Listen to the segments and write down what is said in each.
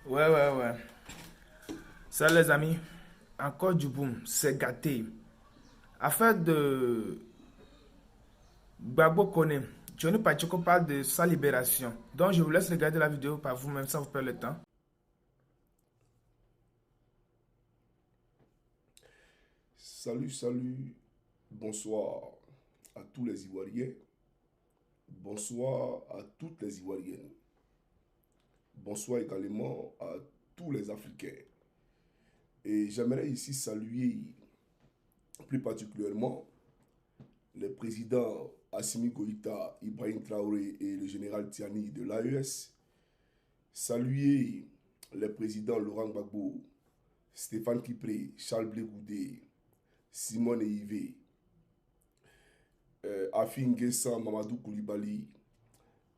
Ouais. Ça, les amis, encore du boom, c'est gâté. Affaire de Gbagbo Kone, Johnny Pacheco parle de sa libération. Donc, je vous laisse regarder la vidéo par vous-même sans vous perdre le temps. Salut, bonsoir à tous les Ivoiriens, bonsoir à toutes les Ivoiriennes, bonsoir également à tous les Africains. Et j'aimerais ici saluer plus particulièrement les présidents Assimi Goïta, Ibrahim Traoré et le général Tiani de l'AES, saluer les présidents Laurent Gbagbo, Stéphane Kipré, Charles Blé Goudé, Simone Yvé, Afin Guessan, Mamadou Koulibaly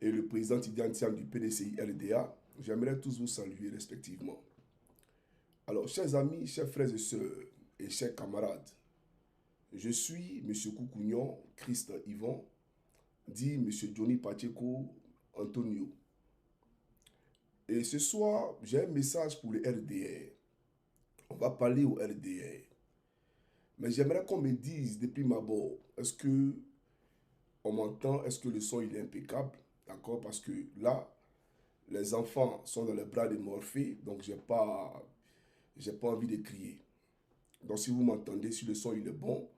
et le président Tidiane Tiam du PDCI RDA, j'aimerais tous vous saluer respectivement. Alors, chers amis, chers frères et sœurs et chers camarades, je suis M. Koukounion, Christ Yvon, dit M. Johnny Pacheco Antonio. Et ce soir, j'ai un message pour le RDR. On va parler au RDR. Mais j'aimerais qu'on me dise depuis ma bord, est-ce que on m'entend, est-ce que le son il est impeccable? D'accord? Parce que là, les enfants sont dans les bras de Morphée, donc j'ai pas envie de crier. Donc si vous m'entendez, si le son il est bon,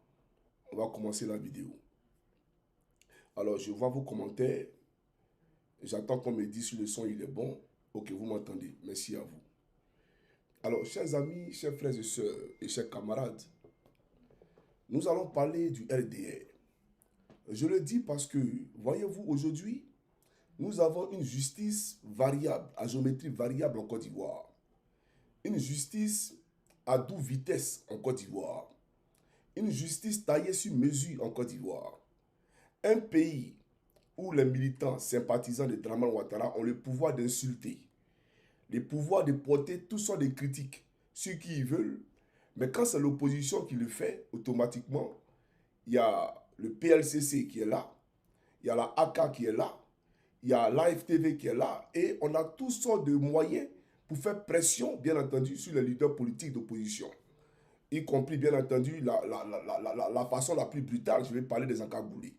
on va commencer la vidéo. Alors je vois vos commentaires. J'attends qu'on me dise si le son il est bon. Ok, vous m'entendez. Merci à vous. Alors, chers amis, chers frères et sœurs et chers camarades, nous allons parler du RDR. Je le dis parce que, voyez-vous, aujourd'hui, nous avons une justice variable, à géométrie variable en Côte d'Ivoire. Une justice à double vitesse en Côte d'Ivoire. Une justice taillée sur mesure en Côte d'Ivoire. Un pays où les militants sympathisants de Dramane Ouattara ont le pouvoir d'insulter, le pouvoir de porter toutes sortes de critiques sur qui ils veulent, mais quand c'est l'opposition qui le fait, automatiquement, il y a le PLCC qui est là, il y a la AK qui est là, il y a l'AFTV qui est là, et on a toutes sortes de moyens pour faire pression, bien entendu, sur les leaders politiques d'opposition, y compris, bien entendu, la façon la plus brutale, je vais parler des encagoulés.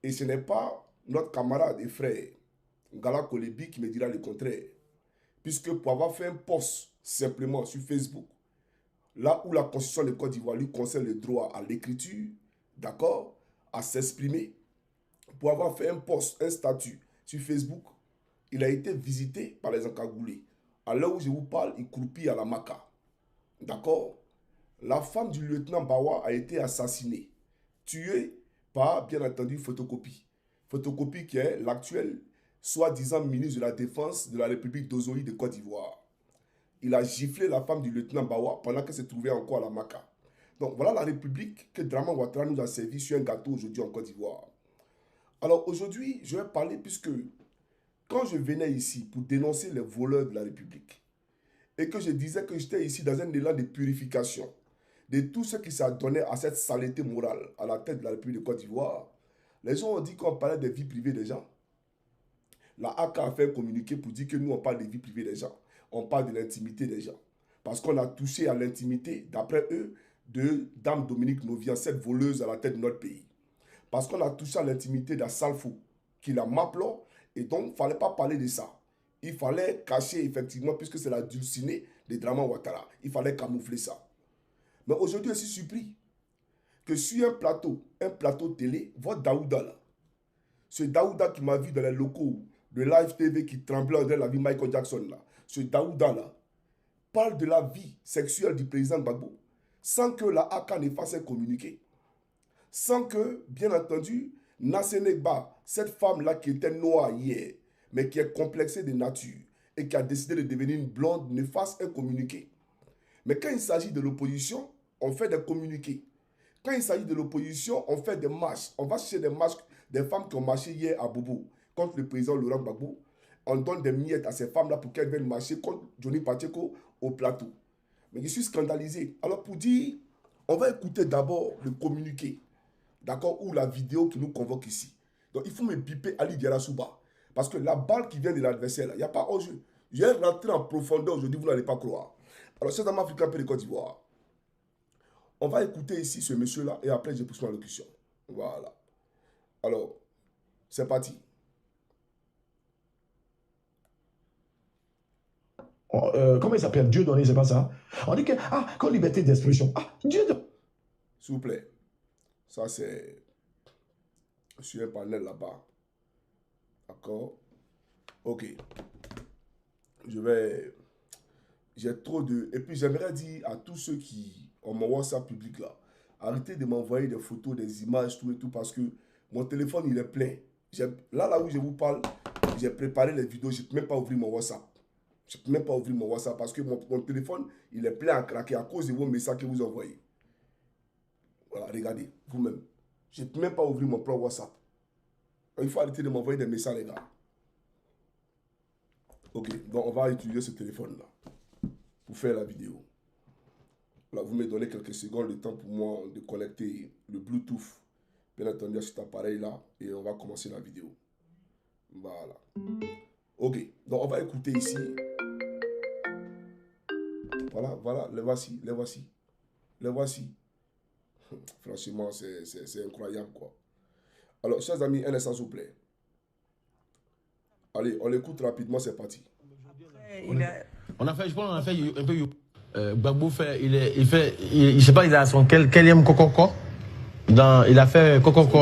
Et ce n'est pas notre camarade et frère, Ngala Kolebi, qui me dira le contraire. Puisque pour avoir fait un post simplement sur Facebook, là où la Constitution de Côte d'Ivoire lui concerne le droit à l'écriture, d'accord, à s'exprimer, pour avoir fait un post, un statut sur Facebook, il a été visité par les encagoulés. À l'heure où je vous parle, il croupit à la Maca. D'accord? La femme du lieutenant Bawa a été assassinée, tuée par, bien entendu, Photocopie. Photocopie qui est l'actuel soi-disant ministre de la Défense de la République d'Ozoï de Côte d'Ivoire. Il a giflé la femme du lieutenant Bawa pendant qu'elle se trouvait encore à la Maca. Donc voilà la République que Dramane Ouattara nous a servi sur un gâteau aujourd'hui en Côte d'Ivoire. Alors aujourd'hui, je vais parler puisque quand je venais ici pour dénoncer les voleurs de la République et que je disais que j'étais ici dans un élan de purification de tout ce qui s'adonnait à cette saleté morale à la tête de la République de Côte d'Ivoire, les gens ont dit qu'on parlait des vies privées des gens. La AK a fait un communiqué pour dire que nous, on parle des vies privées des gens. On parle de l'intimité des gens. Parce qu'on a touché à l'intimité, d'après eux, de Dame Dominique Novian, cette voleuse à la tête de notre pays. Parce qu'on a touché à l'intimité d'Assalfo, qui l'a Maplo, et donc il ne fallait pas parler de ça. Il fallait cacher, effectivement, puisque c'est la dulcinée de Dramane Ouattara. Il fallait camoufler ça. Mais aujourd'hui, je suis surpris que sur un plateau télé, votre Daouda là, ce Daouda qui m'a vu dans les locaux de Live TV qui tremblait de la vie de Michael Jackson là, ce Daouda là, parle de la vie sexuelle du président Gbagbo sans que la AK ne fasse un communiqué. Sans que, bien entendu, Nassenegba, cette femme-là qui était noire hier, mais qui est complexée de nature et qui a décidé de devenir une blonde, ne fasse un communiqué. Mais quand il s'agit de l'opposition, on fait des communiqués. Quand il s'agit de l'opposition, on fait des marches. On va chercher des marches des femmes qui ont marché hier à Bobo contre le président Laurent Gbagbo. On donne des miettes à ces femmes-là pour qu'elles viennent marcher contre Johnny Pacheco au plateau. Mais je suis scandalisé. Alors pour dire, on va écouter d'abord le communiqué, d'accord, ou la vidéo qui nous convoque ici. Donc il faut me biper Ali Diarra Souba. Parce que la balle qui vient de l'adversaire, il n'y a pas hors-jeu. Je vais rentrer en profondeur aujourd'hui, vous n'allez pas croire. Alors, chers amis africains, pays de Côte d'Ivoire, on va écouter ici ce monsieur-là et après, je poursuis ma locution. Voilà. Alors, c'est parti. Comment il s'appelle? Dieu donné, c'est pas ça. On dit que, comme liberté d'expression. Dieu donné. S'il vous plaît. Ça, c'est sur un panel là-bas. D'accord? Ok. J'ai trop de... Et puis, j'aimerais dire à tous ceux qui ont mon WhatsApp public là, arrêtez de m'envoyer des photos, des images, tout et tout, parce que mon téléphone, il est plein. Là où je vous parle, j'ai préparé les vidéos, je ne peux même pas ouvrir mon WhatsApp. Je ne peux même pas ouvrir mon WhatsApp parce que mon téléphone, il est plein à craquer à cause de vos messages que vous envoyez. Voilà, regardez, vous-même. Je ne peux même pas ouvrir mon propre WhatsApp. Il faut arrêter de m'envoyer des messages, les gars. Ok, donc on va utiliser ce téléphone-là pour faire la vidéo. Là, vous me donnez quelques secondes de temps pour moi de connecter le Bluetooth, bien entendu, à cet appareil-là, et on va commencer la vidéo. Voilà. Ok, donc on va écouter ici. Voilà, les voici, les voici. Les voici. Franchement, c'est incroyable, quoi. Alors, chers amis, un instant, s'il vous plaît. Allez, on l'écoute rapidement, c'est parti. On a fait, je pense qu'on a fait un peu... Gbagbo fait, je sais pas, il a son quelième Kokoko. Il a fait Kokoko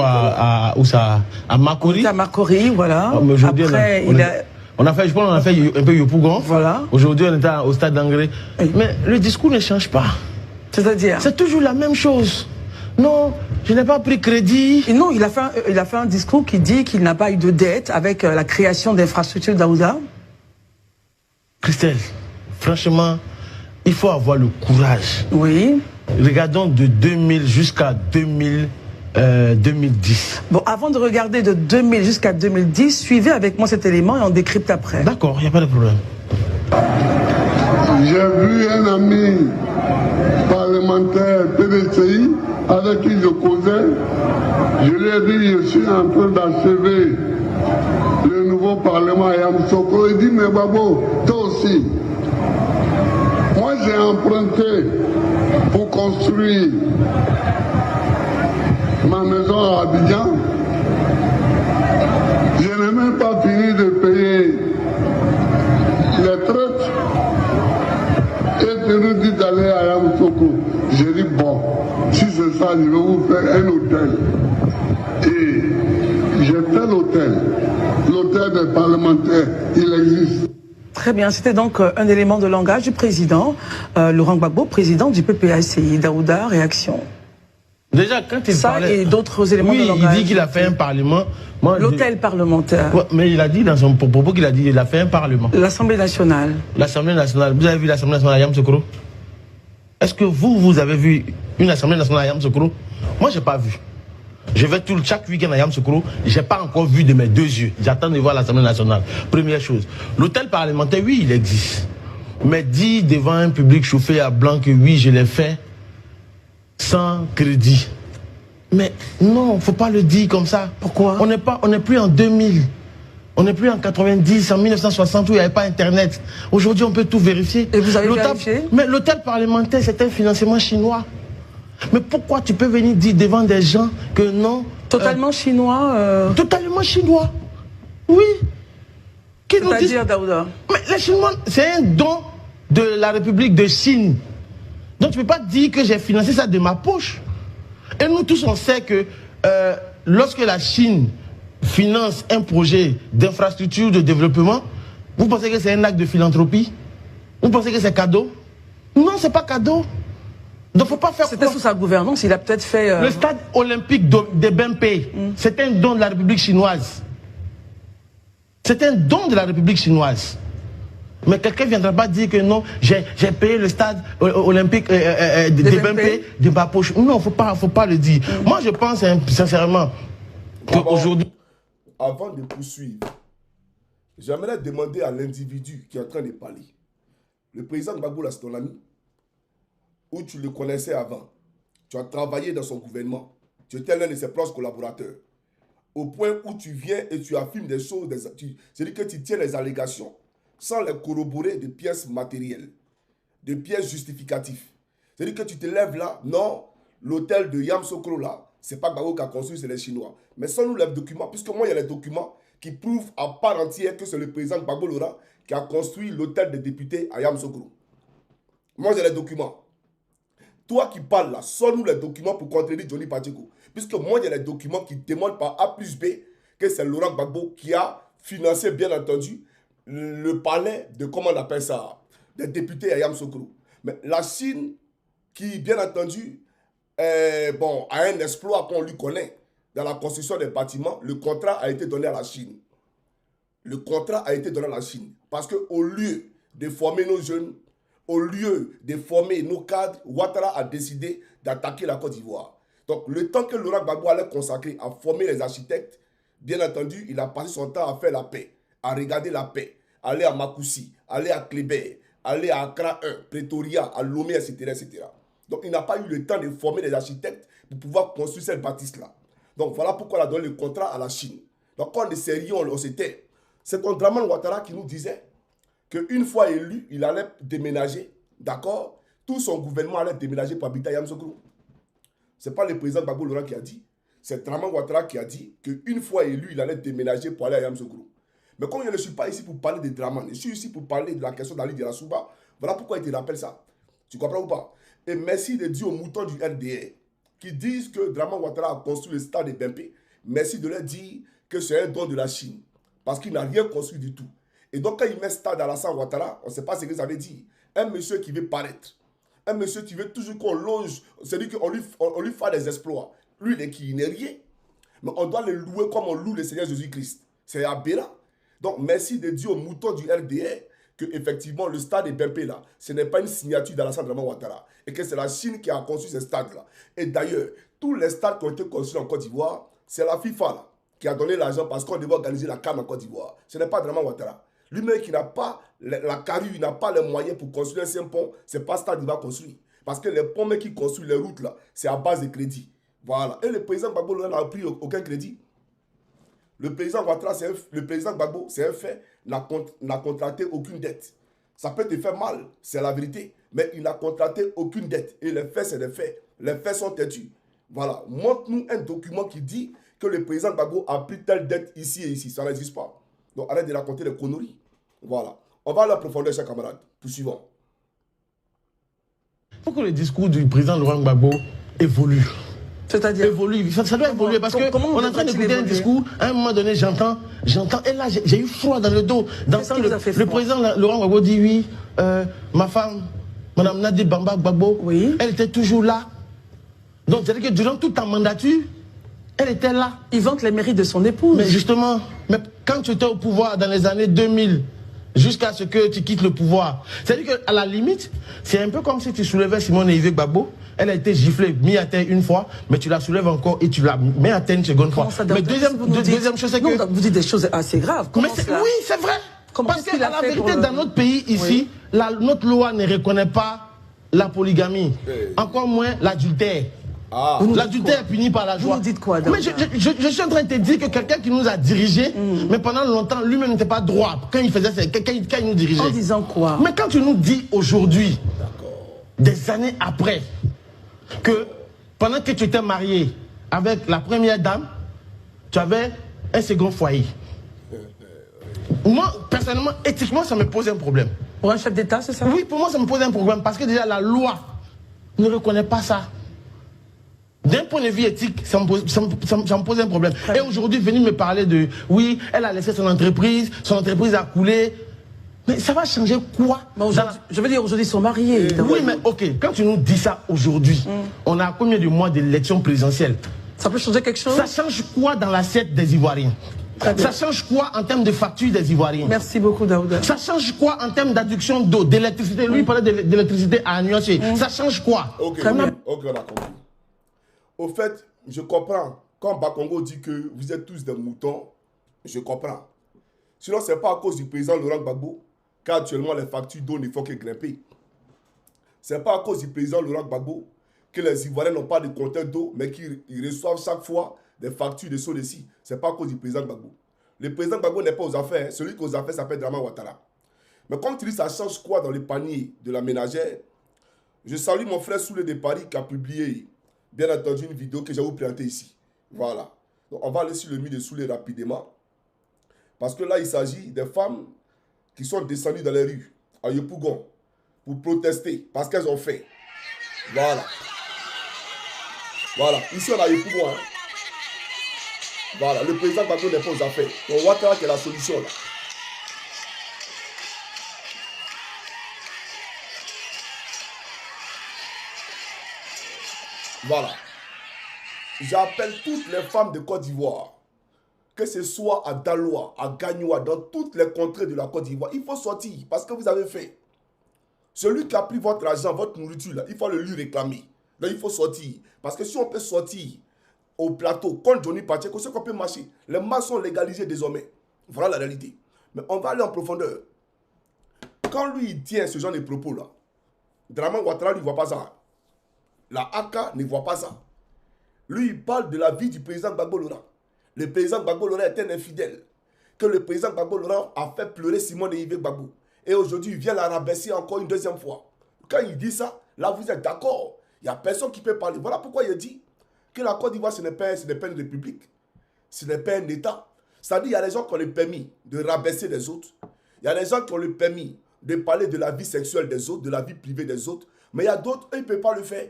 où ça, à Makori. À Makori, voilà. Après, on a fait, je pense qu'on a fait un peu Yopougon. Voilà. Aujourd'hui, on est au stade d'Angré. Oui. Mais le discours ne change pas. C'est-à-dire? C'est toujours la même chose. Non, je n'ai pas pris crédit. Et non, il a fait un discours qui dit qu'il n'a pas eu de dette avec la création d'infrastructures Daouda. Christelle, franchement, il faut avoir le courage. Oui. Regardons de 2000 jusqu'à 2010. Bon, avant de regarder de 2000 jusqu'à 2010, suivez avec moi cet élément et on décrypte après. D'accord, il n'y a pas de problème. J'ai vu un ami parlementaire PDCI avec qui je causais. Je lui ai dit, je suis en train d'achever le nouveau parlement à Yamoussoukro. Il dit, mais Babo, toi aussi. Moi, j'ai emprunté pour construire ma maison à Abidjan. Je n'ai même pas fini de payer les traites. Et tu nous dis d'aller à Yamoussoukro. J'ai dit, bon, si c'est ça, je vais vous faire un hôtel. Et j'ai fait l'hôtel. L'hôtel des parlementaires, il existe. Très bien, c'était donc un élément de langage du président, Laurent Gbagbo, président du PPACI. Daouda, réaction. Déjà, quand il parlait... et d'autres éléments de langage. Il dit qu'il a fait un parlement. L'hôtel parlementaire. Ouais, mais il a dit dans son propos qu'il a fait un parlement. L'Assemblée nationale. L'Assemblée nationale. Vous avez vu l'Assemblée nationale à Yamoussoukro? Est-ce que vous avez vu une Assemblée nationale à Yamoussoukro? Moi, je n'ai pas vu. Je vais chaque week-end à Yamoussoukro, je n'ai pas encore vu de mes deux yeux. J'attends de voir l'Assemblée nationale. Première chose. L'hôtel parlementaire, oui, il existe. Mais dit devant un public chauffé à blanc que oui, je l'ai fait sans crédit. Mais non, il ne faut pas le dire comme ça. Pourquoi? On n'est plus en 2000. On n'est plus en 90, en 1960 où il n'y avait pas Internet. Aujourd'hui, on peut tout vérifier. Et vous avez vérifié? Mais l'hôtel parlementaire, c'est un financement chinois. Mais pourquoi tu peux venir dire devant des gens que non? Totalement chinois Totalement chinois. Oui. C'est-à-dire, Daouda? Mais les Chinois, c'est un don de la République de Chine. Donc tu ne peux pas dire que j'ai financé ça de ma poche. Et nous tous, on sait que lorsque la Chine finance un projet d'infrastructure de développement, vous pensez que c'est un acte de philanthropie? Vous pensez que c'est cadeau? Non, c'est pas cadeau. Donc faut pas faire. C'était sous sa gouvernance, il a peut-être fait... Le stade olympique de Bempei, c'est un don de la République chinoise. C'est un don de la République chinoise. Mais quelqu'un ne viendra pas dire que non, j'ai payé le stade olympique de Bempei de ma poche. Non, faut pas le dire. Moi, je pense sincèrement qu'aujourd'hui... Avant de poursuivre, j'aimerais demander à l'individu qui est en train de parler. Le président Gbagbo, c'est ton ami? Où tu le connaissais avant? Tu as travaillé dans son gouvernement. Tu étais l'un de ses proches collaborateurs. Au point où tu viens et tu affirmes des choses, c'est-à-dire que tu tiens les allégations sans les corroborer de pièces matérielles, de pièces justificatives. C'est-à-dire que tu te lèves là, non, l'hôtel de Yamoussoukro là, c'est pas Gbagbo qui a construit, c'est les Chinois. Mais sans nous les documents, puisque moi il y a les documents qui prouvent à part entière que c'est le président Gbagbo Laurent qui a construit l'hôtel des députés à Yamoussoukro. Moi j'ai les documents. Toi qui parles là, sors-nous les documents pour contredire Johnny Pacheco. Puisque moi, il y a les documents qui témoignent par A plus B que c'est Laurent Gbagbo qui a financé, bien entendu, le palais de, comment on appelle ça, des députés à Yamoussoukro. Mais la Chine, qui, bien entendu, a un exploit qu'on lui connaît dans la construction des bâtiments, le contrat a été donné à la Chine. Le contrat a été donné à la Chine. Parce qu'au lieu de former nos jeunes, au lieu de former nos cadres, Ouattara a décidé d'attaquer la Côte d'Ivoire. Donc, le temps que Laurent Gbagbo allait consacrer à former les architectes, bien entendu, il a passé son temps à faire la paix, à regarder la paix, aller à Makoussi, aller à Kléber, aller à Accra 1, Pretoria, à Lomé, etc., etc. Donc, il n'a pas eu le temps de former les architectes pour pouvoir construire cette bâtisse-là. Donc, voilà pourquoi il a donné le contrat à la Chine. Donc, quand on est sérieux, on s'était. C'est ton Dramane Ouattara qui nous disait qu'une fois élu, il allait déménager, d'accord? Tout son gouvernement allait déménager pour habiter à Yamoussoukro. Ce n'est pas le président Gbagbo Laurent qui a dit, c'est Dramane Ouattara qui a dit qu'une fois élu, il allait déménager pour aller à Yamoussoukro. Mais comme je ne suis pas ici pour parler de Dramane, je suis ici pour parler de la question d'Ali Diarra-Souba, voilà pourquoi il te rappelle ça. Tu comprends ou pas? Et merci de dire aux moutons du RDR qui disent que Dramane Ouattara a construit le stade de Bempé. Merci de leur dire que c'est un don de la Chine. Parce qu'il n'a rien construit du tout. Et donc, quand il met stade Alassane Ouattara, on ne sait pas ce que ça veut dire. Un monsieur qui veut paraître. Un monsieur qui veut toujours qu'on loge. C'est-à-dire qu'on lui fait des exploits. Lui, il n'est rien. Mais on doit le louer comme on loue le Seigneur Jésus-Christ. C'est aberrant. Donc, merci de dire aux moutons du RDR que effectivement le stade de Bempé là, ce n'est pas une signature d'Alassane Ouattara. Et que c'est la Chine qui a construit ce stade-là. Et d'ailleurs, tous les stades qui ont été construits en Côte d'Ivoire, c'est la FIFA là, qui a donné l'argent parce qu'on devait organiser la CAN en Côte d'Ivoire. Ce n'est pas Dramane Ouattara. Lui-même qui n'a pas la carrure, il n'a pas les moyens pour construire un pont, ce n'est pas stade qu'il va construire. Parce que les ponts qui construisent les routes là, c'est à base de crédit. Voilà. Et le président Gbagbo n'a pris aucun crédit. Le président Ouattara, le président Gbagbo, c'est un fait, n'a contracté aucune dette. Ça peut te faire mal, c'est la vérité. Mais il n'a contracté aucune dette. Et les faits, c'est des faits. Les faits sont têtus. Voilà. Montre-nous un document qui dit que le président Gbagbo a pris telle dette ici et ici. Ça n'existe pas. Donc arrête de raconter des conneries. Voilà. On va à la profondeur, chers camarades. Poursuivons. Il faut que le discours du président Laurent Gbagbo évolue. C'est-à-dire évolue. Ça doit évoluer parce qu'on est en train d'écouter un discours. À un moment donné, j'entends. Et là, j'ai eu froid dans le dos. D'entendre le président Laurent Gbagbo dit oui, ma femme, Mme Nadi Bamba Gbagbo, oui, elle était toujours là. Donc, c'est-à-dire que durant toute ta mandature, elle était là. Il vante les mérites de son épouse. Mais justement, quand tu étais au pouvoir dans les années 2000, jusqu'à ce que tu quittes le pouvoir, c'est-à-dire qu'à la limite, c'est un peu comme si tu soulevais Simone Veil Gbagbo. Elle a été giflée, mise à terre une fois, mais tu la soulèves encore et tu la mets à terre une seconde fois. Mais deuxième chose, c'est que... Vous dites des choses assez graves. Oui, c'est vrai. Parce que la vérité, dans notre pays, ici, notre loi ne reconnaît pas la polygamie. Encore moins l'adultère. L'adultère est puni par la loi. Vous nous dites quoi, mais je suis en train de te dire que quelqu'un qui nous a dirigés, mais pendant longtemps, lui-même n'était pas droit quand il nous dirigeait. En disant quoi? Mais quand tu nous dis aujourd'hui, des années après, que pendant que tu étais marié avec la première dame, tu avais un second foyer. Moi, personnellement, éthiquement, ça me pose un problème. Pour un chef d'État, c'est ça? Oui, pour moi, ça me pose un problème parce que déjà, la loi ne reconnaît pas ça. D'un point de vue éthique, ça me pose un problème. Et aujourd'hui, venir me parler de, oui, elle a laissé son entreprise a coulé. Mais ça va changer quoi? Je veux dire, aujourd'hui, ils sont mariés. Oui, mais ok, quand tu nous dis ça aujourd'hui, on a combien de mois d'élection présidentielle? Ça peut changer quelque chose? Ça change quoi dans l'assiette des Ivoiriens? Ça change quoi en termes de facture des Ivoiriens? Merci beaucoup, Daouda. Ça change quoi en termes d'adduction d'eau, d'électricité? Lui, il parlait d'électricité à nuancer. Ça change quoi? Ok, on a compris. Au fait, je comprends. Quand Bakongo dit que vous êtes tous des moutons, je comprends. Sinon, ce n'est pas à cause du président Laurent Gbagbo qu'actuellement les factures d'eau ne font que grimper. Ce n'est pas à cause du président Laurent Gbagbo que les Ivoiriens n'ont pas de compteur d'eau, mais qu'ils reçoivent chaque fois des factures de Sodecy. Ce n'est pas à cause du président Gbagbo. Le président Gbagbo n'est pas aux affaires. Celui qui est aux affaires s'appelle Dramane Ouattara. Mais comme tu dis, ça change quoi dans le panier de la ménagère? Je salue mon frère Soulé de Paris qui a publié, bien entendu, une vidéo que je vais vous présenter ici. Voilà. Donc, on va aller sur le mur de Soulé rapidement. Parce que là, il s'agit des femmes qui sont descendues dans les rues, à Yopougon, pour protester, parce qu'elles ont fait. Voilà. Voilà. Ici, on a Yopougon. Hein. Voilà. Le président Gbagbo n'est pas aux affaires. Donc, Ouattara qui est la solution là. Voilà. J'appelle toutes les femmes de Côte d'Ivoire, que ce soit à Daloa, à Gagnoa, dans toutes les contrées de la Côte d'Ivoire, il faut sortir parce que vous avez fait. Celui qui a pris votre argent, votre nourriture, là, il faut le lui réclamer. Là, il faut sortir. Parce que si on peut sortir au plateau, contre Johnny Pacheco, c'est qu'on peut marcher. Les masses sont légalisées désormais. Voilà la réalité. Mais on va aller en profondeur. Quand lui, il tient ce genre de propos-là, Dramane Ouattara ne voit pas ça. La AK ne voit pas ça. Lui, il parle de la vie du président Gbagbo Laurent. Le président Gbagbo Laurent est un infidèle. Que le président Gbagbo Laurent a fait pleurer Simone Yves Gbagbo. Et aujourd'hui, il vient la rabaisser encore une deuxième fois. Quand il dit ça, là, vous êtes d'accord. Il n'y a personne qui peut parler. Voilà pourquoi il dit que la Côte d'Ivoire, ce n'est pas une république. Ce n'est pas un État. C'est-à-dire qu'il y a des gens qui ont le permis de rabaisser les autres. Il y a des gens qui ont le permis de parler de la vie sexuelle des autres, de la vie privée des autres. Mais il y a d'autres, ils ne peuvent pas le faire.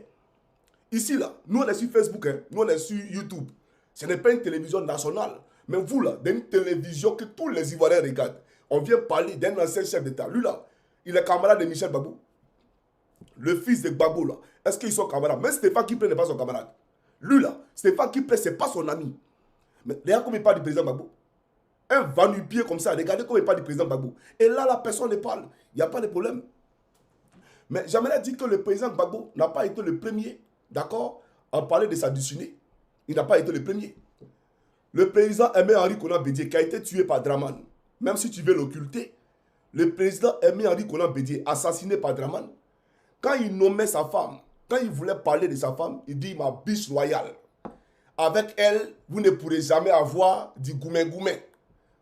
Ici, là, nous, on est sur Facebook, hein, nous, on est sur YouTube. Ce n'est pas une télévision nationale. Mais vous, là, d'une télévision que tous les Ivoiriens regardent, on vient parler d'un ancien chef d'État. Lui, là, il est camarade de Michel Gbagbo. Le fils de Gbagbo, là. Est-ce qu'ils sont camarades? Même Stéphane Kiplé n'est pas son camarade. Lui, là, Stéphane Kiplé, ce n'est pas son ami. Mais regarde comme il parle du président Gbagbo. Un va-nu-pied comme ça, regardez comment il parle du président Gbagbo. Et là, la personne ne parle. Il n'y a pas de problème. Mais j'aimerais dire que le président Gbagbo n'a pas été le premier, d'accord, à parler de sa destinée. Il n'a pas été le premier. Le président Aimé Henri Konan Bédié, qui a été tué par Dramane, même si tu veux l'occulter, le président Aimé Henri Konan Bédié, assassiné par Dramane, quand il nommait sa femme, quand il voulait parler de sa femme, il dit « ma biche royale ». Avec elle, vous ne pourrez jamais avoir du goumé-goumé.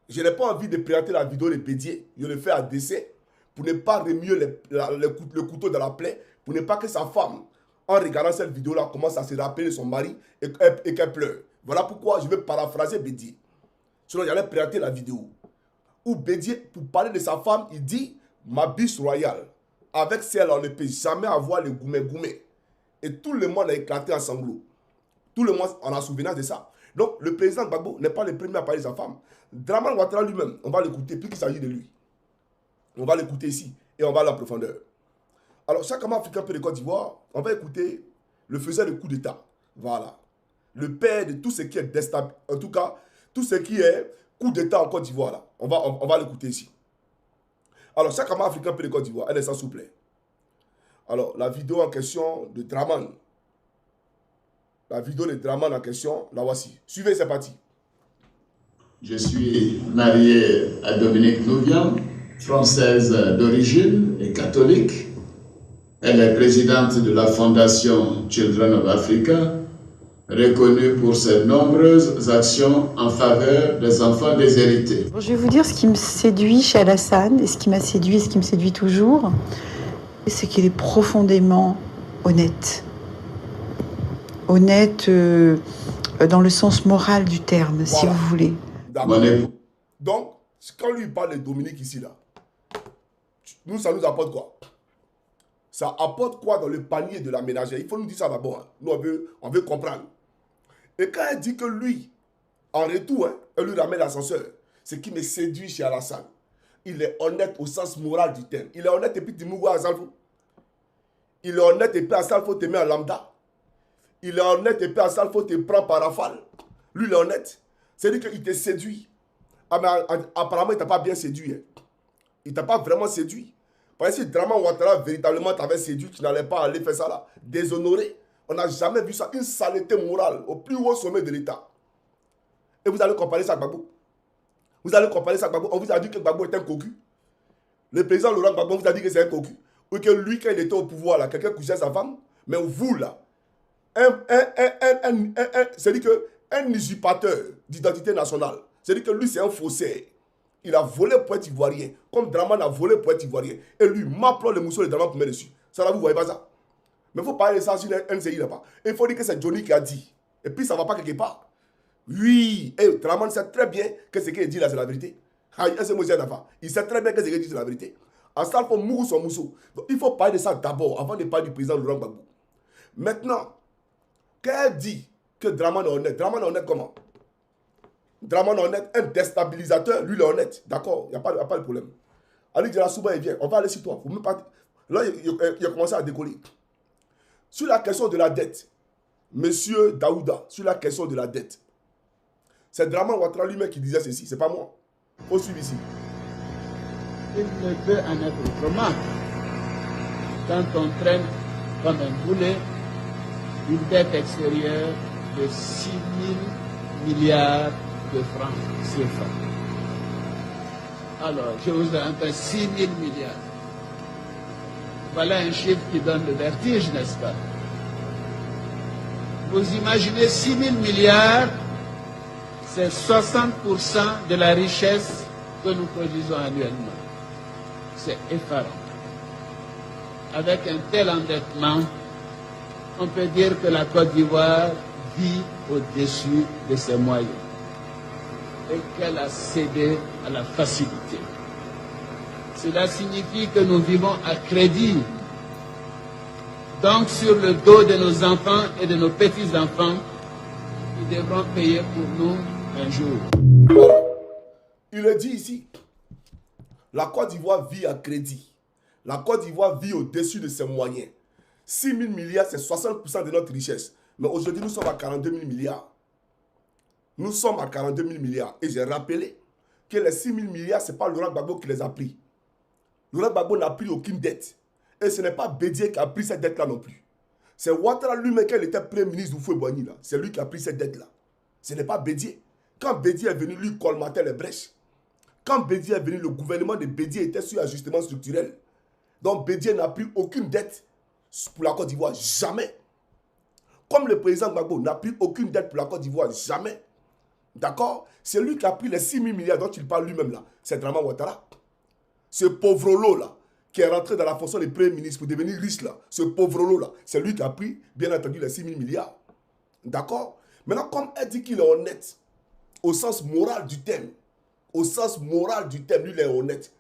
Je n'ai pas envie de présenter la vidéo de Bédié. Je le fais à décès pour ne pas remuer le couteau dans la plaie, pour ne pas que sa femme, en regardant cette vidéo-là, commence à se rappeler de son mari et qu'elle pleure. Voilà pourquoi je vais paraphraser Bédié. Sinon, j'allais présenter la vidéo. Où Bédié, pour parler de sa femme, il dit « ma biche royale ». Avec celle, on ne peut jamais avoir le goumé-goumé. Et tout le monde a éclaté en sanglots. Tout le monde en a souvenir de ça. Donc, le président Gbagbo n'est pas le premier à parler de sa femme. Dramane Ouattara lui-même, on va l'écouter, puisqu'il s'agit de lui. On va l'écouter ici et on va aller en profondeur. Alors, chaque homme africain peut de Côte d'Ivoire, on va écouter le faiseur de coup d'État. Voilà. Le père de tout ce qui est déstabilisé, en tout cas, tout ce qui est coup d'État en Côte d'Ivoire, là. On va l'écouter ici. Alors, chaque homme africain peut de Côte d'Ivoire, elle est s'il vous plaît. Alors, la vidéo en question de Dramane. La vidéo de Dramane en question, la voici. Suivez, c'est parti. Je suis marié à Dominique Nouvian, française d'origine et catholique. Elle est présidente de la fondation Children of Africa, reconnue pour ses nombreuses actions en faveur des enfants déshérités. Je vais vous dire ce qui me séduit chez Alassane, et ce qui m'a séduit et ce qui me séduit toujours, c'est qu'il est profondément honnête. Honnête dans le sens moral du terme, voilà, si vous voulez. Donc, quand lui parle de Dominique ici, là, nous, ça nous apporte quoi? Ça apporte quoi dans le panier de la ménagère? Il faut nous dire ça d'abord. Hein. Nous, on veut comprendre. Et quand elle dit que lui, en retour, hein, elle lui ramène l'ascenseur, ce qui me séduit chez Alassane, il est honnête au sens moral du terme. Il est honnête et puis tu m'ouvres à Salfo. Il est honnête et puis à Salfo te met en lambda. Il est honnête et puis à Salfo te prend par rafale. Lui, il est honnête. C'est-à-dire qu'il te séduit. Ah, mais apparemment, il ne t'a pas bien séduit. Hein. Il ne t'a pas vraiment séduit. Parce que si Dramane Ouattara véritablement t'avait séduit, tu n'allais pas aller faire ça là. Déshonoré. On n'a jamais vu ça. Une saleté morale au plus haut sommet de l'État. Et vous allez comparer ça à Gbagbo. Vous allez comparer ça à Gbagbo. On vous a dit que Gbagbo est un cocu. Le président Laurent Gbagbo vous a dit que c'est un cocu. Ou que lui, quand il était au pouvoir, là, quelqu'un couchait sa femme. Mais vous, là, c'est-à-dire qu'un usurpateur d'identité nationale, c'est-à-dire que lui, c'est un faussaire. Il a volé le poète ivoirien, comme Draman a volé le poète ivoirien. Et lui, m'applaud le mousseau de Draman pour mettre dessus. Ça là, vous voyez pas ça? Mais il faut parler de ça sur NCI là-bas. Il faut dire que c'est Johnny qui a dit. Et puis ça va pas quelque part. Oui, et Draman sait très bien que ce qu'il dit là, c'est la vérité. Il sait très bien que ce qu'il dit, c'est la vérité. En ça, il faut mourir son mousseau. Donc, il faut parler de ça d'abord, avant de parler du président Laurent Gbagbo. Maintenant, qu'elle dit que Draman est honnête. Draman est honnête comment? Draman est honnête, un déstabilisateur, lui il est honnête. D'accord, il n'y a pas de problème. Ali Djela-Souba, il vient. On va aller sur toi. Faut même pas... Là, il a commencé à décoller. Sur la question de la dette, Monsieur Daouda, sur la question de la dette, c'est Draman Ouattara lui-même qui disait ceci, c'est pas moi. Il faut suivre ici. Il ne peut en être autrement. Quand on traîne comme un boulet une dette extérieure de 6 000 milliards de francs CFA. Alors, je vous ai un peu 6 000 milliards. Voilà un chiffre qui donne le vertige, n'est-ce pas? Vous imaginez 6 000 milliards, c'est 60% de la richesse que nous produisons annuellement. C'est effarant. Avec un tel endettement, on peut dire que la Côte d'Ivoire vit au-dessus de ses moyens et qu'elle a cédé à la facilité. Cela signifie que nous vivons à crédit, donc sur le dos de nos enfants et de nos petits-enfants qui devront payer pour nous un jour. Voilà. Il le dit ici. La Côte d'Ivoire vit à crédit. La Côte d'Ivoire vit au-dessus de ses moyens. 6 000 milliards, c'est 60% de notre richesse. Mais aujourd'hui, nous sommes à 42 000 milliards. Nous sommes à 42 000 milliards. Et j'ai rappelé que les 6 000 milliards, ce n'est pas Laurent Gbagbo qui les a pris. Laurent Gbagbo n'a pris aucune dette. Et ce n'est pas Bédié qui a pris cette dette-là non plus. C'est Ouattara lui-même, quand il était premier ministre d'Oufoué-Boigny, là. C'est lui qui a pris cette dette-là. Ce n'est pas Bédié. Quand Bédié est venu, lui colmater les brèches. Quand Bédié est venu, le gouvernement de Bédié était sur ajustement structurel. Donc Bédié n'a pris aucune dette pour la Côte d'Ivoire. Jamais. Comme le président Gbagbo n'a pris aucune dette pour la Côte d'Ivoire. Jamais. D'accord? C'est lui qui a pris les 6 000 milliards dont il parle lui-même là. C'est Draman Ouattara. Ce pauvre-lot là, qui est rentré dans la fonction de premier ministre pour devenir riche là, ce pauvre-lot là, c'est lui qui a pris, bien entendu, les 6 000 milliards. D'accord? Maintenant, comme elle dit qu'il est honnête, au sens moral du terme, lui, il est honnête.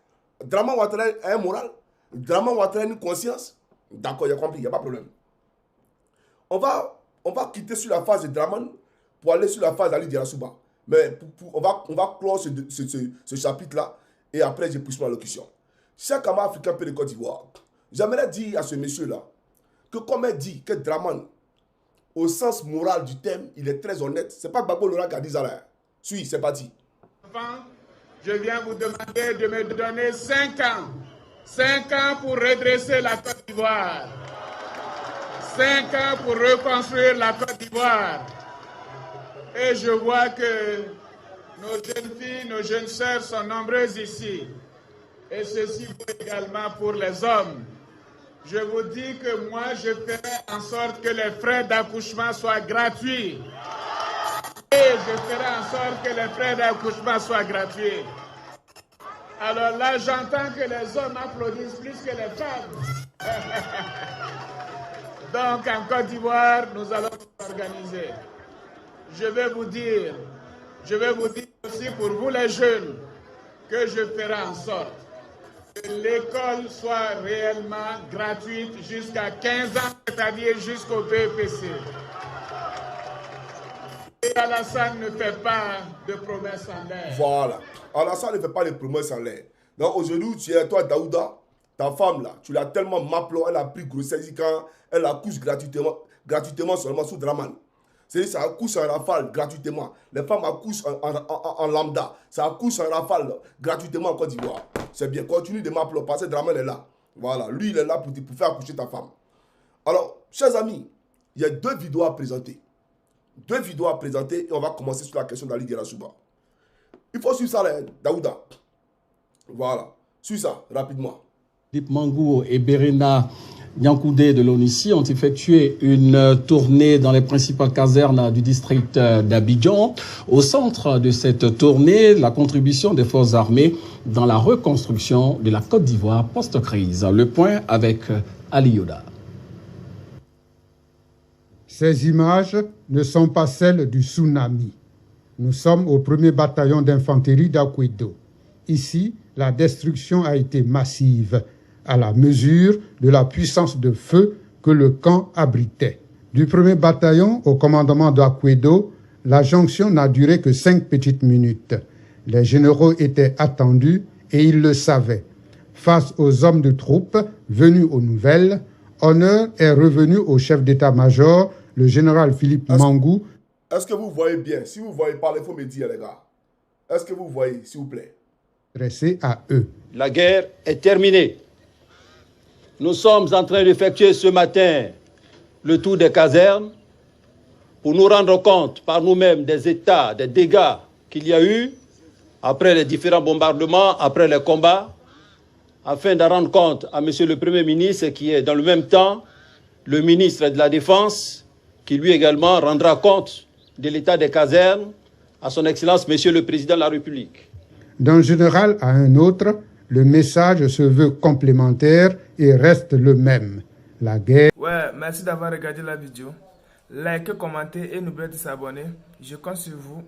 Draman Ouattara a un moral? Draman Ouattara a une conscience? D'accord, il a compris, il n'y a pas de problème. On va quitter sur la phase de Draman pour aller sur la phase d'Ali Djela-Souba. Mais on va clore ce chapitre-là et après, je pousse ma locution. Cher camarade africain de Côte d'Ivoire, j'aimerais dire à ce monsieur-là que comme elle dit que Draman, au sens moral du terme, il est très honnête. Ce n'est pas Gbagbo Laurent qui a dit ça là. Suis, c'est parti. Je viens vous demander de me donner 5 ans. 5 ans pour redresser la Côte d'Ivoire. 5 ans pour reconstruire la Côte d'Ivoire. Et je vois que nos jeunes filles, nos jeunes sœurs sont nombreuses ici. Et ceci vaut également pour les hommes. Je vous dis que moi, je ferai en sorte que les frais d'accouchement soient gratuits. Et je ferai en sorte que les frais d'accouchement soient gratuits. Alors là, j'entends que les hommes applaudissent plus que les femmes. Donc, en Côte d'Ivoire, nous allons nous organiser. Je vais vous dire aussi pour vous les jeunes, que je ferai en sorte que l'école soit réellement gratuite jusqu'à 15 ans, c'est-à-dire jusqu'au BEPC. Et Alassane ne fait pas de promesses en l'air. Voilà. Alassane ne fait pas de promesses en l'air. Donc aujourd'hui, tu es toi, Daouda, ta femme là, tu l'as tellement maplé, elle a pris grossesse quand elle accouche gratuitement seulement sous Draman. C'est-à-dire ça accouche en rafale gratuitement. Les femmes accouchent en lambda. Ça accouche en rafale gratuitement en Côte d'Ivoire. C'est bien. Continue de m'appeler parce que Draman est là. Voilà. Lui, il est là pour faire accoucher ta femme. Alors, chers amis, il y a 2 vidéos à présenter. 2 vidéos à présenter et on va commencer sur la question d'Ali Djela-Souba. Il faut suivre ça, là, Daouda. Voilà. Suis ça, rapidement. Philippe Mangou et Berena Niankoudé de l'ONUCI ont effectué une tournée dans les principales casernes du district d'Abidjan. Au centre de cette tournée, la contribution des forces armées dans la reconstruction de la Côte d'Ivoire post-crise. Le point avec Ali Yoda. Ces images ne sont pas celles du tsunami. Nous sommes au 1er bataillon d'infanterie d'Akwedo. Ici, la destruction a été massive, à la mesure de la puissance de feu que le camp abritait. Du 1er bataillon au commandement d'Akwedo, la jonction n'a duré que 5 petites minutes. Les généraux étaient attendus et ils le savaient. Face aux hommes de troupes venus aux nouvelles, honneur est revenu au chef d'état-major, le général Philippe Mangou. Est-ce que vous voyez bien? Si vous voyez pas, il faut me dire, les gars. Est-ce que vous voyez, s'il vous plaît? Adressé à eux. La guerre est terminée. Nous sommes en train d'effectuer ce matin le tour des casernes pour nous rendre compte par nous-mêmes des états, des dégâts qu'il y a eu après les différents bombardements, après les combats, afin de rendre compte à Monsieur le Premier ministre, qui est dans le même temps le ministre de la Défense, qui lui également rendra compte de l'état des casernes à son Excellence Monsieur le Président de la République. D'un général à un autre, le message se veut complémentaire et reste le même. La guerre... Ouais, merci d'avoir regardé la vidéo. Likez, commentez et n'oubliez pas de s'abonner. Je compte sur vous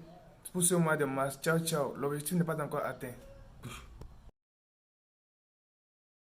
pour ce mois de mars. Ciao, ciao. L'objectif n'est pas encore atteint.